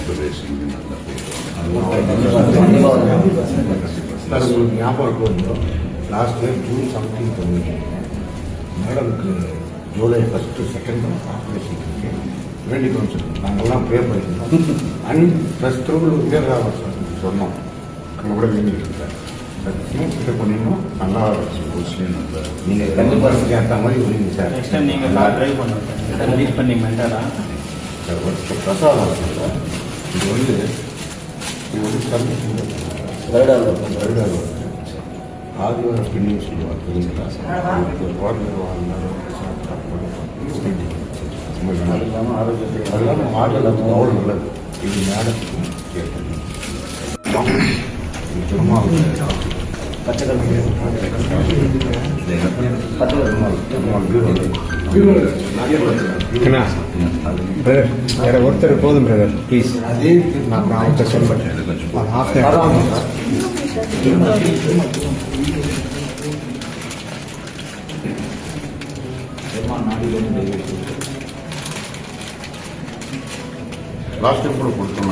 சுரேஷிங் நல்ல பேர். சார் உங்களுக்கு ஞாபகம் இருக்கும், லாஸ்ட் இயர் ஜூன் 17 பண்ணி மேடமுக்கு ஜூலை 1, 2 ஆப்ரேஷன் வேண்டிக்கணும் சார். நாங்கள்லாம் ப்ரே பண்ணியிருந்தோம். அண்ட் ப்ளஸ் திருவள்ளூர் வீரராவர் சார் சொன்னோம், அங்கே கூட வேண்டிக்கிட்டு சார். கிட்ட பண்ணிடணும், நல்லா நீங்கள் கண்டிப்பாக ஏற்ற மாதிரி வருவீங்க சார். நெக்ஸ்ட் டைம் நீங்கள் கார் ட்ரைவ் பண்ணுங்க சார். லீட் பண்ணி மென்டரா சார் பிரசாதம் சார். இது வந்து வருடாக ஆதிவார பின்னின்னு சொல்லுவாங்க தெரியுங்களா? அது இல்லாமல் ஆரோக்கியத்துக்கு அவ்வளோ நல்லது. இது மேடத்துக்கும் பிரதர் ஒருத்தர் போதும் பிரதர் ப்ளீஸ். அதே நான் அவர்கிட்ட சொல்லுவேன். லாஸ்ட் டைம் கூட கொடுத்தோம்.